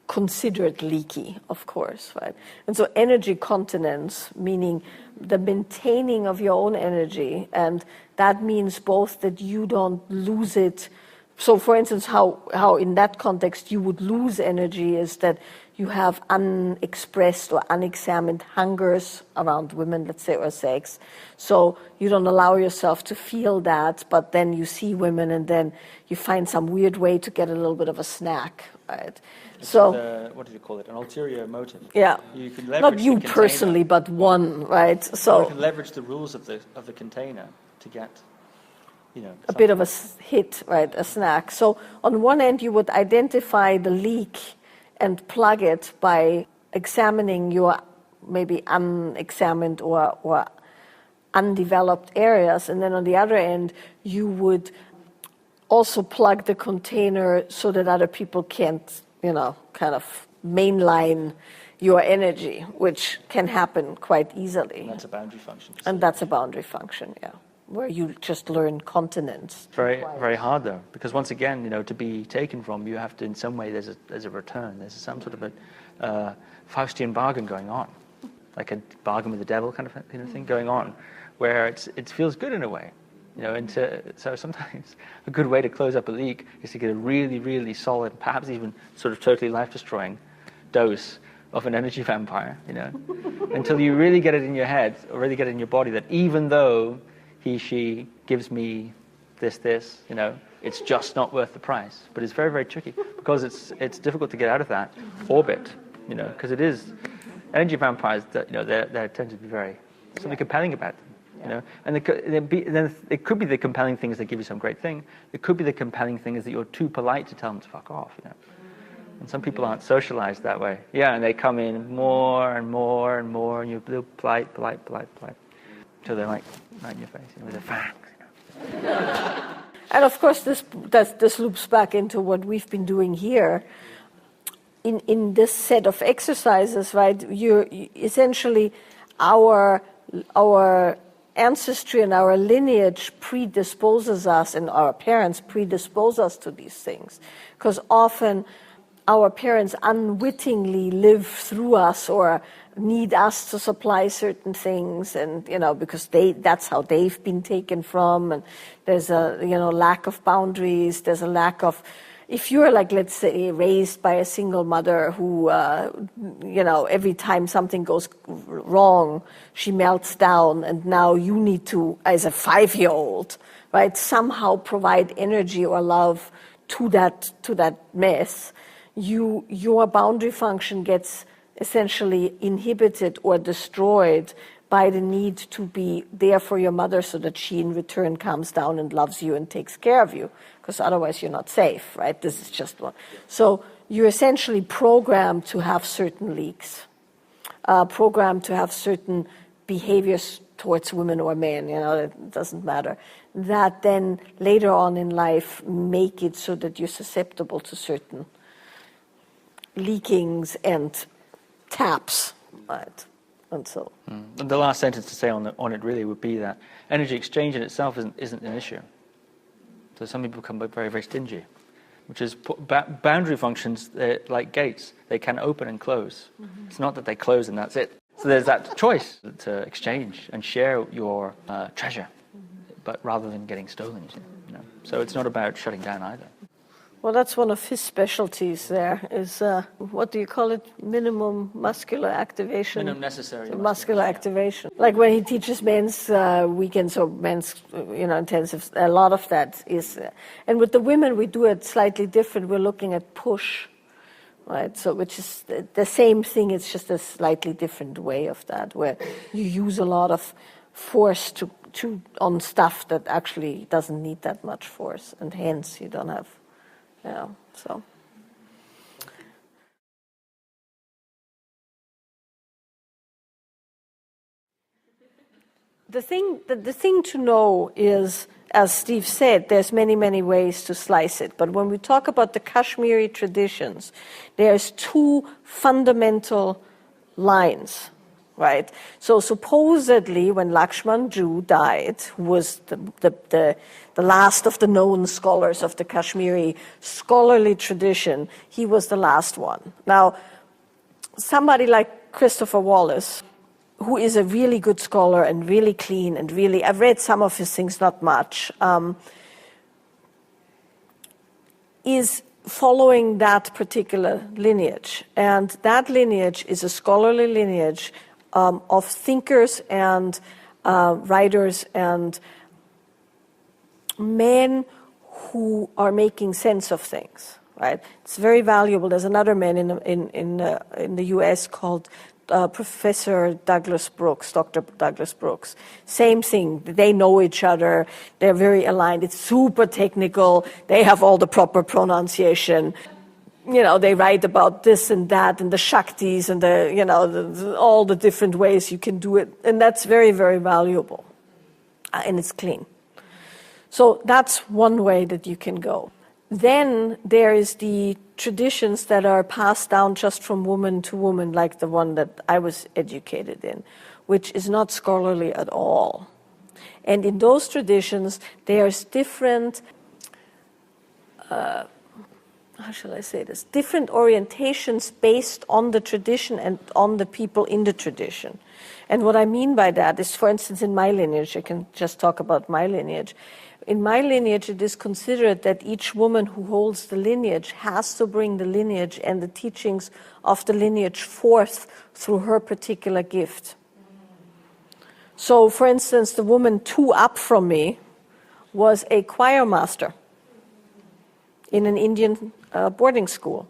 considered leaky, of course, right? And so energy continence, meaning the maintaining of your own energy, and that means both that you don't lose it. So, for instance, how in that context you would lose energy is that you have unexpressed or unexamined hungers around women, let's say, or sex. So you don't allow yourself to feel that, but then you see women and then you find some weird way to get a little bit of a snack, right? So what did you call it? An ulterior motive. Yeah. You can leverage not you personally, but one, right? So you can leverage the rules of the container to get, a bit of a hit, right, a snack. So on one end, you would identify the leak and plug it by examining your maybe unexamined or undeveloped areas. And then on the other end, you would also plug the container so that other people can't, kind of mainline your energy, which can happen quite easily. And that's a boundary function. And that's a boundary function, yeah, where you just learn continence. Very, very hard though, because once again, to be taken from, you have to, in some way, there's a return. There's some sort of a Faustian bargain going on, like a bargain with the devil kind of thing going on, where it feels good in a way. So sometimes a good way to close up a leak is to get a really, really solid, perhaps even sort of totally life-destroying dose of an energy vampire, until you really get it in your head or really get it in your body that even though she gives me this, it's just not worth the price. But it's very, very tricky because it's difficult to get out of that orbit, because it is energy vampires that they tend to be very something compelling about them. And then it could be the compelling things that give you some great thing. It could be the compelling thing is that you're too polite to tell them to fuck off. And some people aren't socialized that way. Yeah, and they come in more and more and more, and you're polite, until they're like right in your face with their fangs. And of course, this loops back into what we've been doing here. In this set of exercises, right? You're essentially our ancestry and our lineage predisposes us, and our parents predispose us to these things, because often our parents unwittingly live through us or need us to supply certain things, and because that's how they've been taken from, and there's a lack of boundaries, there's a lack of. If you're like, let's say, raised by a single mother who, every time something goes wrong, she melts down, and now you need to, as a 5-year-old, right, somehow provide energy or love to that mess, your boundary function gets essentially inhibited or destroyed by the need to be there for your mother so that she in return calms down and loves you and takes care of you, because otherwise you're not safe, right? This is just one. So you're essentially programmed to have certain leaks, programmed to have certain behaviors towards women or men, it doesn't matter, that then later on in life make it so that you're susceptible to certain leakings and taps, right? And so. And the last sentence to say on it really would be that energy exchange in itself isn't an issue. So some people become very, very stingy, which is boundary functions like gates. They can open and close. Mm-hmm. It's not that they close and that's it. So there's that choice to exchange and share your treasure, but rather than getting stolen. So it's not about shutting down either. Well, that's one of his specialties there, is, what do you call it? Minimum muscular activation? Minimum necessary. Muscular activation. Like when he teaches men's weekends or men's, intensives, a lot of that is... and with the women, we do it slightly different. We're looking at push, right? So which is the same thing, it's just a slightly different way of that, where you use a lot of force to on stuff that actually doesn't need that much force, and hence you don't have... so. The thing to know is, as Steve said, there's many, many ways to slice it. But when we talk about the Kashmiri traditions, there's two fundamental lines, right? So supposedly when Lakshman Ju died, who was the last of the known scholars of the Kashmiri scholarly tradition, he was the last one. Now, somebody like Christopher Wallace, who is a really good scholar and really clean and really, I've read some of his things, not much, is following that particular lineage. And that lineage is a scholarly lineage of thinkers and writers and men who are making sense of things, right? It's very valuable. There's another man in the U.S. called Professor Douglas Brooks, Dr. Douglas Brooks. Same thing. They know each other. They're very aligned. It's super technical. They have all the proper pronunciation. They write about this and that and the Shaktis and all the different ways you can do it. And that's very, very valuable. And it's clean. So that's one way that you can go. Then there is the traditions that are passed down just from woman to woman, like the one that I was educated in, which is not scholarly at all. And in those traditions, there's different, how shall I say this, different orientations based on the tradition and on the people in the tradition. And what I mean by that is, for instance, in my lineage, I can just talk about my lineage. In my lineage, it is considered that each woman who holds the lineage has to bring the lineage and the teachings of the lineage forth through her particular gift. So, for instance, the woman 2 up from me was a choir master in an Indian boarding school.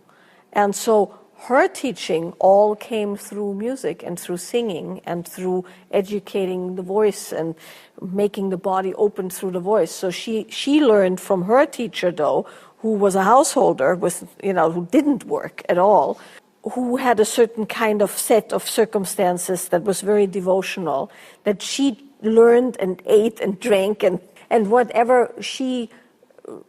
And so her teaching all came through music and through singing and through educating the voice and making the body open through the voice. So she learned from her teacher, though, who was a householder with, who didn't work at all, who had a certain kind of set of circumstances that was very devotional, that she learned and ate and drank and whatever she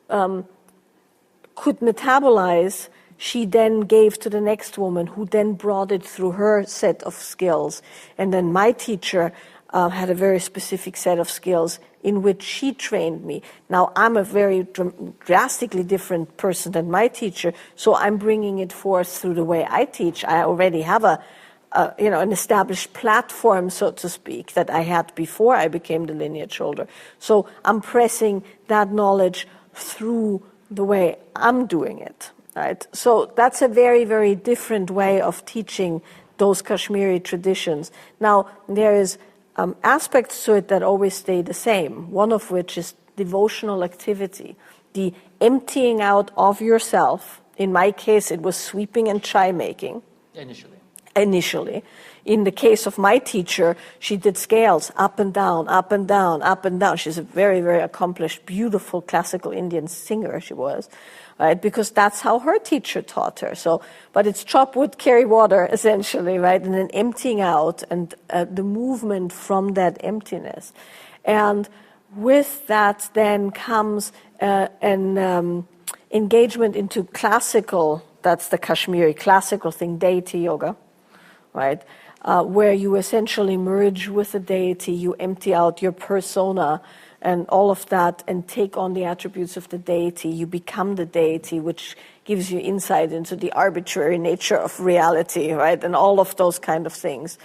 could metabolize, she then gave to the next woman, who then brought it through her set of skills. And then my teacher had a very specific set of skills in which she trained me. Now, I'm a very drastically different person than my teacher, so I'm bringing it forth through the way I teach. I already have an established platform, so to speak, that I had before I became the lineage holder. So I'm pressing that knowledge through the way I'm doing it. Right? So that's a very, very different way of teaching those Kashmiri traditions. Now, there is aspects to it that always stay the same, one of which is devotional activity, the emptying out of yourself. In my case, it was sweeping and chai making. initially. In the case of my teacher, she did scales up and down, up and down, up and down. She's a very, very accomplished, beautiful classical Indian singer, she was, right? Because that's how her teacher taught her. So, but it's chop wood, carry water, essentially, right? And then emptying out and the movement from that emptiness. And with that then comes an engagement into classical, that's the Kashmiri classical thing, deity yoga, right? Where you essentially merge with the deity, you empty out your persona and all of that and take on the attributes of the deity. You become the deity, which gives you insight into the arbitrary nature of reality, right? And all of those kind of things.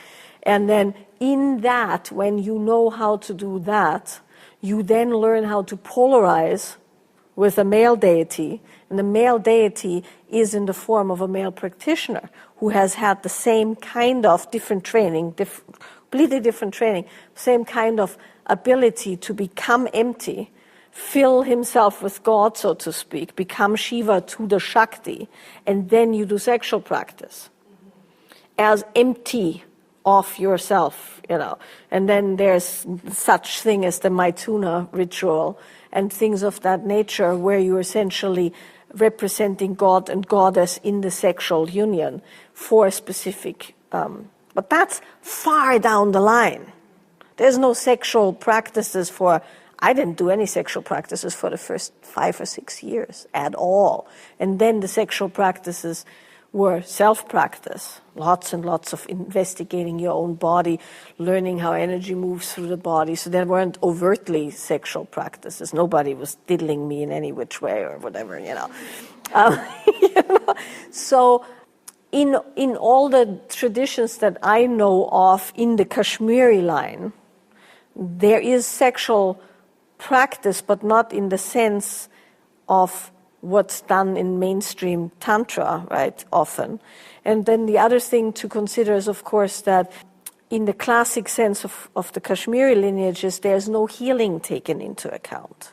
And then in that, when you know how to do that, you then learn how to polarize with a male deity, and the male deity is in the form of a male practitioner who has had the same kind of different training, completely different training, same kind of ability to become empty, fill himself with God, so to speak, become Shiva to the Shakti, and then you do sexual practice as empty of yourself, And then there's such thing as the Maithuna ritual and things of that nature where you're essentially representing God and goddess in the sexual union for a specific, but that's far down the line. There's no sexual practices I didn't do any sexual practices for the first 5 or 6 years at all. And then the sexual practices were self-practice, lots and lots of investigating your own body, learning how energy moves through the body. So there weren't overtly sexual practices. Nobody was diddling me in any which way or whatever, So in all the traditions that I know of in the Kashmiri line, there is sexual practice, but not in the sense of what's done in mainstream Tantra, right, often. And then the other thing to consider is, of course, that in the classic sense of the Kashmiri lineages, there's no healing taken into account,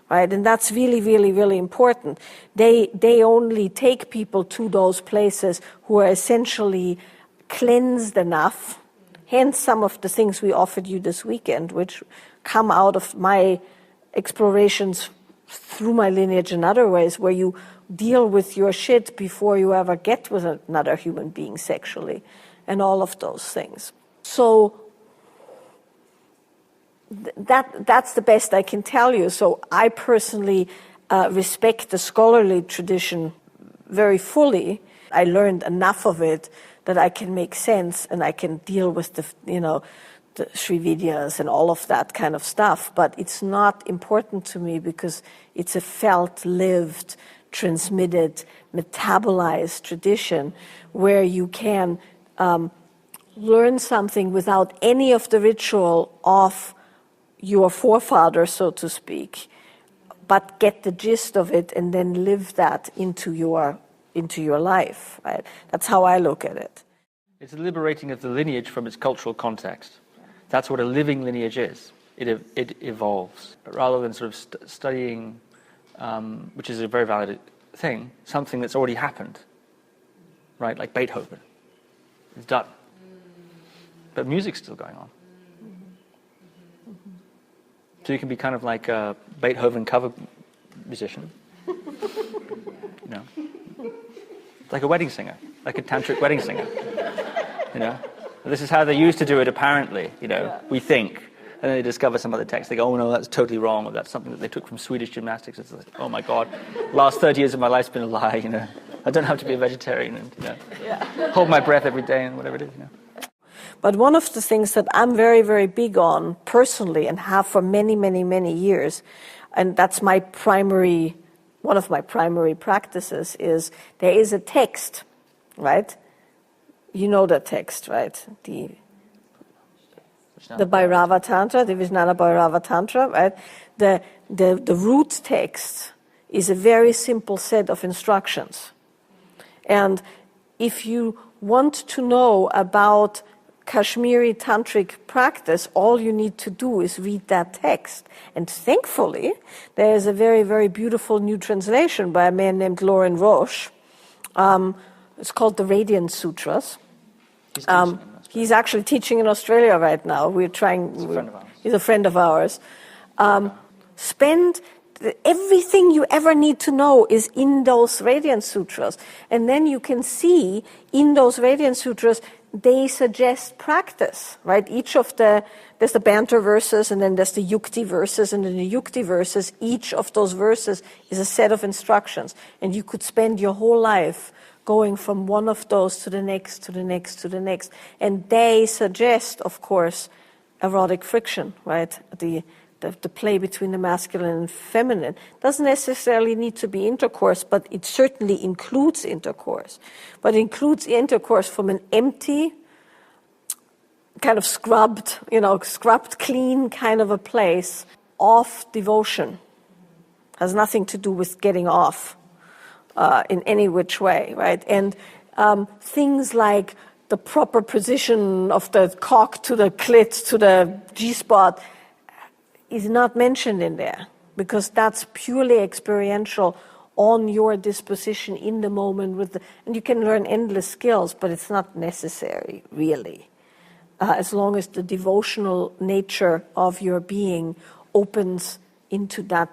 right? And that's really, really, really important. They only take people to those places who are essentially cleansed enough, hence some of the things we offered you this weekend, which come out of my explorations through my lineage and other ways, where you deal with your shit before you ever get with another human being sexually, and all of those things. So that's the best I can tell you. So I personally respect the scholarly tradition very fully. I learned enough of it that I can make sense, and I can deal with the Sri Vidyas and all of that kind of stuff, but it's not important to me because it's a felt, lived, transmitted, metabolized tradition where you can learn something without any of the ritual of your forefathers, so to speak, but get the gist of it and then live that into your life. Right? That's how I look at it. It's a liberating of the lineage from its cultural context. That's what a living lineage is. It evolves. But rather than sort of studying, which is a very valid thing, something that's already happened, right? Like Beethoven. It's done. But music's still going on. So you can be kind of like a Beethoven cover musician. Like a wedding singer, like a tantric wedding singer. This is how they used to do it, apparently, we think. And then they discover some other text. They go, oh, no, that's totally wrong. Or that's something that they took from Swedish gymnastics. It's like, oh, my God, last 30 years of my life's been a lie, I don't have to be a vegetarian and, hold my breath every day and whatever it is, But one of the things that I'm very, very big on personally and have for many, many, many years, and that's one of my primary practices, is there is a text, right? You know the text, right? The Bhairava Tantra, the Vijnana Bhairava Tantra, right? The root text is a very simple set of instructions. And if you want to know about Kashmiri Tantric practice, all you need to do is read that text. And thankfully, there is a very, very beautiful new translation by a man named Lauren Roche. It's called the Radiant Sutras. He's teaching in Australia. He's actually teaching in Australia right now. We're trying. He's a friend of ours. He's a friend of ours. Spend everything you ever need to know is in those Radiant Sutras, and then you can see in those Radiant Sutras they suggest practice, right? There's the banter verses, and then there's the yukti verses, and in the yukti verses, each of those verses is a set of instructions, and you could spend your whole life going from one of those to the next, to the next, to the next. And they suggest, of course, erotic friction, right? The play between the masculine and feminine. Doesn't necessarily need to be intercourse, but it certainly includes intercourse. But it includes intercourse from an empty, kind of scrubbed clean kind of a place of devotion. Has nothing to do with getting off in any which way, right? And things like the proper position of the cock to the clit to the G-spot is not mentioned in there, because that's purely experiential on your disposition in the moment and you can learn endless skills, but it's not necessary, really. As long as the devotional nature of your being opens into that,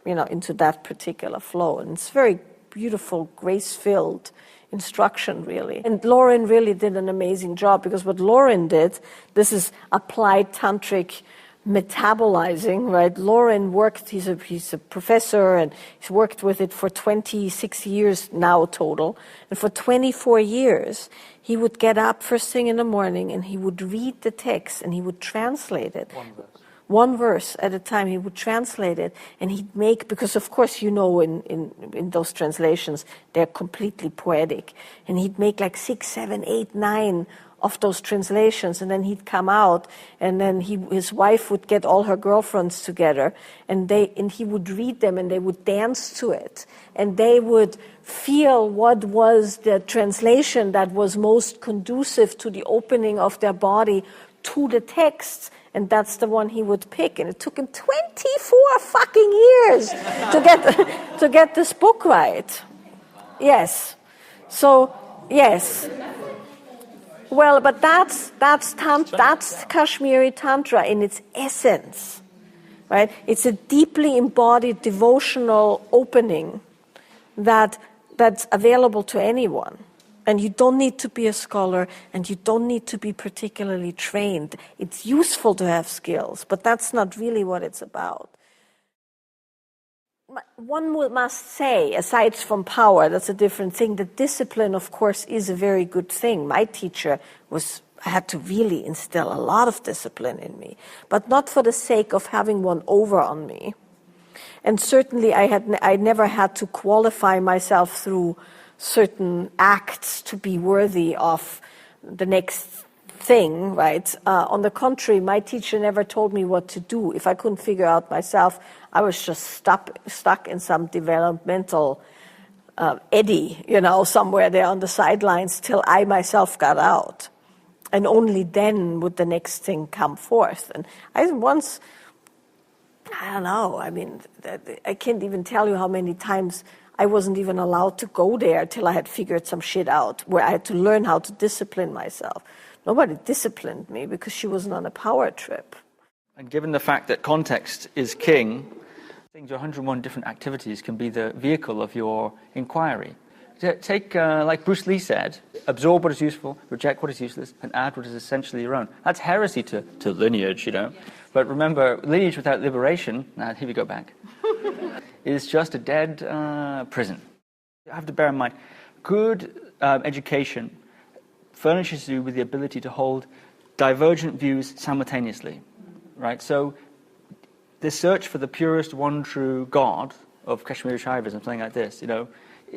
into that particular flow. And it's very beautiful, grace-filled instruction, really. And Lauren really did an amazing job, because what Lauren did, this is applied tantric metabolizing, right? Lauren worked, he's a professor, and he's worked with it for 26 years now total. And for 24 years, he would get up first thing in the morning and he would read the text and he would translate it. One verse at a time, he would translate it, and he'd make, because of course, in those translations, they're completely poetic. And he'd make like 6, 7, 8, 9 of those translations, and then he'd come out, and then his wife would get all her girlfriends together, and he would read them, and they would dance to it, and they would feel what was the translation that was most conducive to the opening of their body to the text, and that's the one he would pick. And it took him 24 fucking years to get this book right. Yes. So, yes. Well, but that's Kashmiri Tantra in its essence, right? It's a deeply embodied devotional opening that's available to anyone. And you don't need to be a scholar, and you don't need to be particularly trained. It's useful to have skills, but that's not really what it's about. One must say, aside from power, that's a different thing, that discipline, of course, is a very good thing. My teacher had to really instill a lot of discipline in me, but not for the sake of having one over on me. And certainly I never had to qualify myself through certain acts to be worthy of the next thing, right? On the contrary, my teacher never told me what to do. If I couldn't figure out myself, I was just stuck in some developmental eddy, somewhere there on the sidelines till I myself got out. And only then would the next thing come forth. And I don't know, I can't even tell you how many times I wasn't even allowed to go there till I had figured some shit out, where I had to learn how to discipline myself. Nobody disciplined me because she wasn't on a power trip. And given the fact that context is king, I think your 101 different activities can be the vehicle of your inquiry. Take, like Bruce Lee said, absorb what is useful, reject what is useless, and add what is essentially your own. That's heresy to lineage, But remember, lineage without liberation, here we go back, is just a dead prison. You have to bear in mind, good education furnishes you with the ability to hold divergent views simultaneously, right? So the search for the purest one true God of Kashmiri Shaivism, something like this,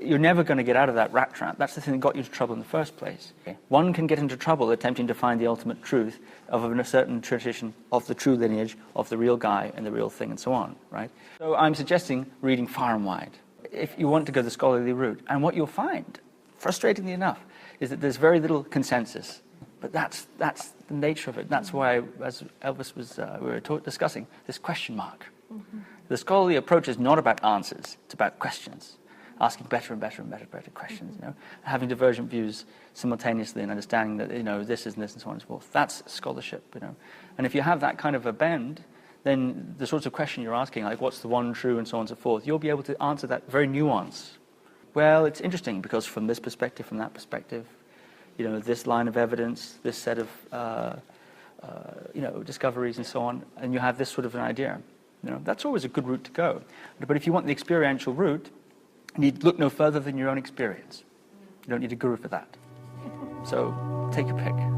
you're never going to get out of that rat trap. That's the thing that got you into trouble in the first place. Okay. One can get into trouble attempting to find the ultimate truth of a certain tradition, of the true lineage, of the real guy and the real thing, and so on, right? So I'm suggesting reading far and wide if you want to go the scholarly route. And what you'll find, frustratingly enough, is that there's very little consensus. But that's the nature of it. That's why, as Elvis was, we were discussing, this question mark. Mm-hmm. The scholarly approach is not about answers, it's about questions. asking better and better and better questions, having divergent views simultaneously and understanding that, this is this and so on and so forth. That's scholarship, And if you have that kind of a bend, then the sorts of question you're asking, like what's the one true and so on and so forth, you'll be able to answer that very nuanced. Well, it's interesting because from this perspective, from that perspective, this line of evidence, this set of, discoveries and so on, and you have this sort of an idea. That's always a good route to go. But if you want the experiential route, you need look no further than your own experience. You don't need a guru for that. So take your pick.